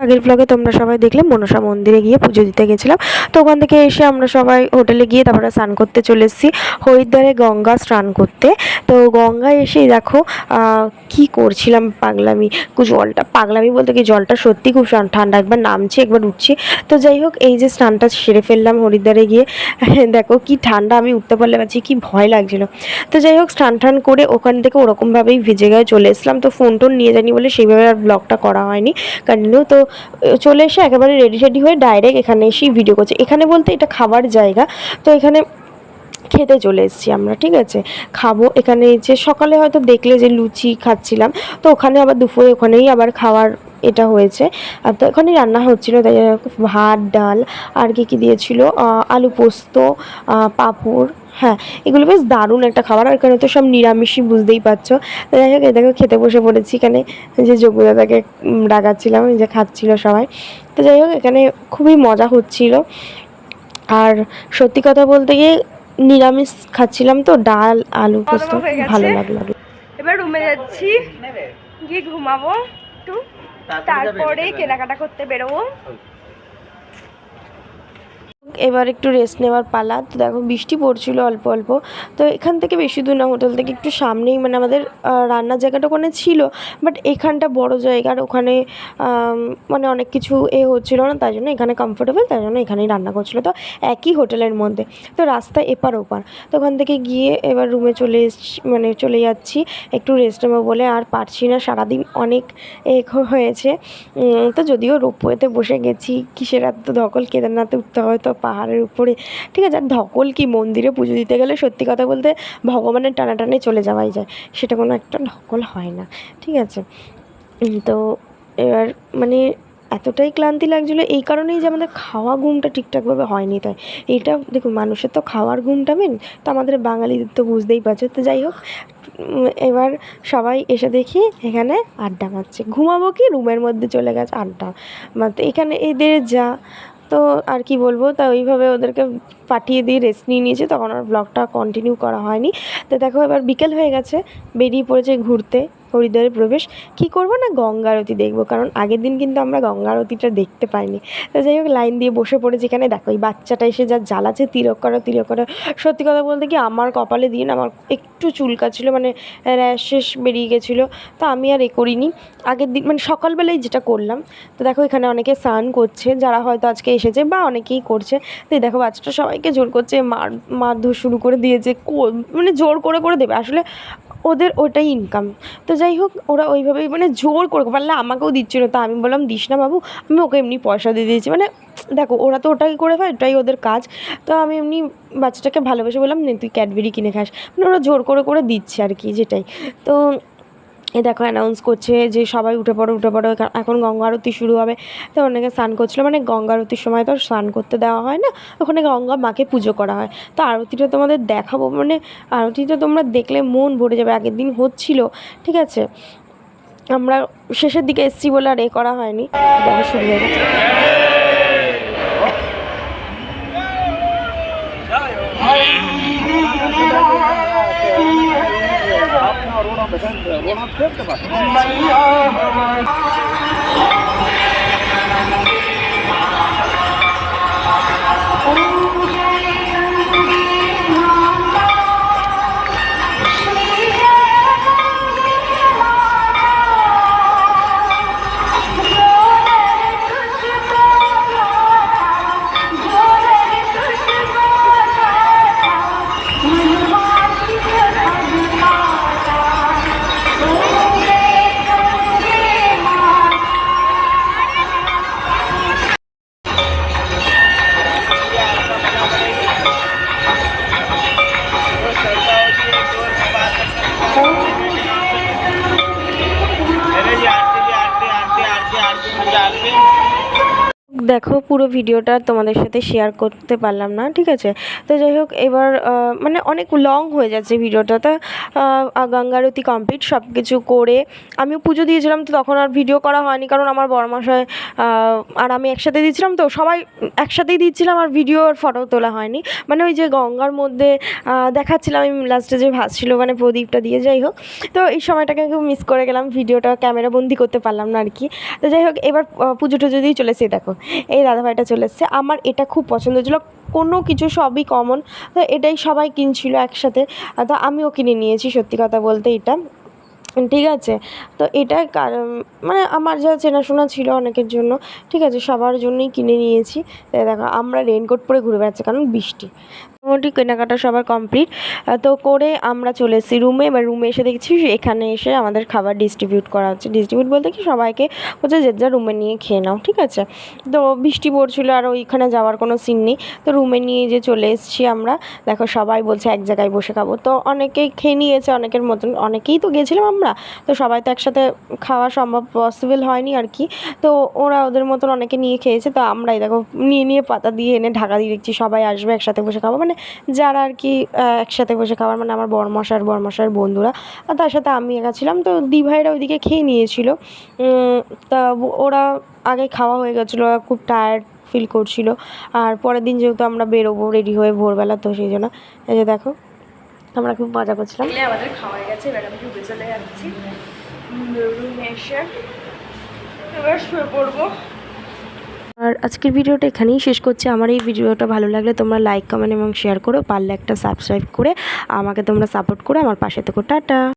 আগের ব্লগে তোমরা সবাই দেখলে মনসা মন্দিরে গিয়ে পুজো দিতে গেছিলাম। তো ওখান থেকে এসে আমরা সবাই হোটেলে গিয়ে তারপরে স্নান করতে চলে এসেছি হরিদ্বারে গঙ্গা স্নান করতে। তো গঙ্গায় এসেই দেখো কি করছিলাম পাগলামি। জলটা পাগলামি বলতে কি, জলটা সত্যি খুব ঠান্ডা, একবার নামছি একবার উঠছি। তো যাই হোক, এই যে স্নানটা সেরে ফেললাম হরিদ্বারে গিয়ে। দেখো কি ঠান্ডা, আমি উঠতে পারলে পারছি, কি ভয় লাগছিলো। তো যাই হোক, স্নান টান করে ওখান থেকে ওরকমভাবেই ভিজে গায়ে চলে এসলাম। তো ফোন টোন নিয়ে যাইনি বলে সেইভাবে আর ব্লগটা করা হয়নি কন্টিনিউ। তো চলে এসে একেবারে রেডি রেডি হয়ে ডাইরেক্ট এখানে এসেই ভিডিও করছি। এখানে বলতে এটা খাবার জায়গা, তো এখানে খেতে চলে এসেছি আমরা, ঠিক আছে, খাবো এখানে। যে সকালে হয়তো দেখলে যে লুচি খাচ্ছিলাম, তো ওখানে আবার দুপুরে ওখানেই আবার খাওয়ার এটা হয়েছে। আর তো ওখানেই রান্না হচ্ছিলো, তাই ভাত ডাল আর কি দিয়েছিল, আলু পোস্ত, পাঁপড়। হ্যাঁ, এগুলো বেশ দারুণ একটা খাবার। আর এখানে তো সব নিরামিষই, বুঝতেই পারছো। তো যাই হোক, এটাকে খেতে বসে পড়েছি। এখানে যে যোগ্যদাদাকে ডাকাচ্ছিলাম, যে খাচ্ছিল সবাই। তো যাই হোক, এখানে খুবই মজা হচ্ছিল। আর সত্যি কথা বলতে গিয়ে নিরামিষ খাচ্ছিলাম, তো ডাল আলু পোস্ত ভালো লাগলো। এবার রুমে যাচ্ছি, গিয়ে ঘুমাবো একটু, তারপরে কেনাকাটা করতে বেরোবো। এবার একটু রেস্ট নেওয়ার পালা। তো দেখো বৃষ্টি পড়ছিল অল্প অল্প। তো এখান থেকে বেশি দূর না, হোটেল থেকে একটু সামনেই, মানে আমাদের রান্নার জায়গাটা ওখানে ছিল, বাট এখানটা বড় জায়গা, আর ওখানে মানে অনেক কিছু হচ্ছিল না, তাই জন্য এখানে কমফোর্টেবল, তাই জন্য এখানেই রান্না করছিলো। তো একই হোটেলের মধ্যে, তো রাস্তা এপার ওপার। তো ওখান থেকে গিয়ে এবার রুমে মানে চলে যাচ্ছি একটু রেস্ট নেবো বলে। আর পারছি না, সারাদিন অনেক হয়েছে। তো যদিও রোপওয়েতে বসে গেছি, কিসের এত ধকল, কেদারনাথে উঠতে হয় তো পাহাড়ের উপরে, ঠিক আছে। আর ধকল কি, মন্দিরে পুজো দিতে গেলে সত্যি কথা বলতে ভগবানের টানাটানে চলে যাওয়াই যায়, সেটা কোনো একটা ধকল হয় না, ঠিক আছে। তো এবার মানে এতটাই ক্লান্তি লাগছিলো, এই কারণেই যে আমাদের খাওয়া ঘুমটা ঠিকঠাকভাবে হয়নি। তাই এইটা দেখুন, মানুষের তো খাওয়ার ঘুমটা মেন, তো আমাদের বাঙালিদের তো বুঝতেই পারছো। তো যাই হোক, এবার সবাই এসে দেখি এখানে আড্ডা মারছে। ঘুমাবো কি, রুমের মধ্যে চলে গেছে আড্ডা মারতে। এখানে এদের যা, তো আর কি বলবো, তা ওইভাবে ওদেরকে পাঠিয়ে দিয়ে রেস্ট নিয়ে নিয়েছে, তখন আর ব্লগটা কন্টিনিউ করা হয়নি। তো দেখো এবার বিকেল হয়ে গেছে, বেরিয়ে পড়েছে ঘুরতে হরিদ্বারে প্রবেশ। কি করব না, গঙ্গা আরতি দেখবো, কারণ আগের দিন কিন্তু আমরা গঙ্গা আরতিটা দেখতে পাইনি। তো যাই হোক, লাইন দিয়ে বসে পড়েছি এখানে। দেখো এই বাচ্চাটা এসে যা জ্বালাচ্ছে, তিলক করো তিলক করো। সত্যি কথা বলতে কি, আমার কপালে দিন আমার একটু চুলকাচ্ছিলো, মানে র্যাশেস বেরিয়ে গেছিলো। তো আমি আর করিনি আগের দিন, মানে সকালবেলায় যেটা করলাম। তো দেখো এখানে অনেকে স্নান করছে, যারা হয়তো আজকে এসেছে বা অনেকেই করছে। তো দেখো বাচ্চাটা সবাইকে জোর করছে, মারধর শুরু করে দিয়েছে, মানে জোর করে করে দেবে, আসলে ওদের ওটাই ইনকাম। তো যাই হোক, ওরা ওইভাবেই মানে জোর করে পারলে আমাকেও দিচ্ছিলো। তো আমি বললাম দিস না বাবু, আমি ওকে এমনি পয়সা দিয়ে দিয়েছি। মানে দেখো, ওরা তো ওটাই করে ফেলে, ওটাই ওদের কাজ। তো আমি এমনি বাচ্চাটাকে ভালোবেসে বললাম নে তুই ক্যাডবেরি কিনে খাস, মানে ওরা জোর করে করে দিচ্ছে আর কি, যেটাই। তো এ দেখো অ্যানাউন্স করছে যে সবাই উঠে পড়ো উঠে পড়ো, এখন গঙ্গা আরতি শুরু হবে। তো অনেকে স্নান করছিলো, মানে গঙ্গা আরতির সময় তো স্নান করতে দেওয়া হয় না, ওখানে গঙ্গা মাকে পুজো করা হয়। তো আরতিটা তোমাদের দেখাবো, মানে আরতিটা তোমরা দেখলে মন ভরে যাবে। আগের দিন হচ্ছিল, ঠিক আছে, আমরা শেষের দিকে এসছি বলে আর করা হয়নি। দেখা শুরু হয়ে গেছে। দেখো পুরো ভিডিওটা তোমাদের সাথে শেয়ার করতে পারলাম না, ঠিক আছে। তো যাই হোক এবার মানে অনেক লং হয়ে যাচ্ছে ভিডিওটা। তো গঙ্গা আরতি কমপ্লিট সব কিছু করে আমিও পুজো দিয়েছিলাম, তো তখন আর ভিডিও করা হয়নি কারণ আমার বড়মশাই আর আমি একসাথে দিচ্ছিলাম, তো সবাই একসাথেই দিচ্ছিলাম আর ভিডিও আর ফটো তোলা হয়নি। মানে ওই যে গঙ্গার মধ্যে দেখাচ্ছিলাম আমি লাস্টে যে ভাসছিল মানে প্রদীপটা দিয়ে, যাই হোক। তো এই সময়টাকে খুব মিস করে গেলাম, ভিডিওটা ক্যামেরা বন্দি করতে পারলাম না আর কি। তো যাই হোক এবার পুজো টুজো দিয়ে চলে এসেছি, দেখো এই দাদাভাইটা চলে এসছে। আমার এটা খুব পছন্দ হয়েছিলো, কোনো কিছু সবই কমন, তো এটাই সবাই কিনছিল একসাথে, তো আমিও কিনে নিয়েছি সত্যি কথা বলতে এটা, ঠিক আছে। তো এটা মানে আমার যা চেনাশোনা ছিল অনেকের জন্য, ঠিক আছে, সবার জন্যই কিনে নিয়েছি। দেখো আমরা রেনকোট পরে ঘুরে বেড়াচ্ছি কারণ বৃষ্টি। মোটামুটি কেনাকাটা সবার কমপ্লিট তো করে আমরা চলে এসেছি রুমে। এবার রুমে এসে দেখছি এখানে এসে আমাদের খাবার ডিস্ট্রিবিউট করা হচ্ছে। ডিস্ট্রিবিউট বলতে কি সবাইকে হচ্ছে যে যার রুমে নিয়ে খেয়ে নাও, ঠিক আছে। তো বৃষ্টি পড়ছিলো আর ওইখানে যাওয়ার কোনো সিন নেই, তো রুমে নিয়ে যে চলে এসেছি আমরা। দেখো সবাই বলছে এক জায়গায় বসে খাবো, তো অনেকেই খেয়ে নিয়েছে অনেকের মতন, অনেকেই তো গেছিলাম আমরা, তো সবাই তো একসাথে খাওয়া সম্ভব পসিবল হয়নি আর কি। তো ওরা ওদের মতন অনেকে নিয়ে খেয়েছে, তো আমরাই দেখো নিয়ে নিয়ে পাতা দিয়ে এনে ঢাকা দিয়ে দেখছি সবাই আসবে একসাথে বসে খাবো, মানে যারা আর কি একসাথে বসে খাবার, মানে আমার বরমশার বন্ধুরা, আর তার সাথে আমি একা ছিলাম। তো দিভাইরা ওইদিকে খেয়ে নিয়েছিল, তা ওরা আগে খাওয়া হয়ে গেছিলো, ওরা খুব টায়ার্ড ফিল করছিল। আর পরের দিন যেহেতু আমরা বেরোবো রেডি হয়ে ভোরবেলা, তো সেই জন্য এই যে দেখো আমরা খুব মজা করছিলাম। আমাদের খাওয়া হয়ে গেছে, এবার আমি ডুবে চলে যাচ্ছি রুমে এসে, এবার শুয়ে পড়বো। আর আজকের ভিডিওটা এখানেই শেষ করছি। আমার এই ভিডিওটা ভালো লাগলে তোমরা লাইক কমেন্ট এবং শেয়ার করো, পারলে একটা সাবস্ক্রাইব করে আমাকে তোমরা সাপোর্ট করে আমার পাশে থেকো। টাটা।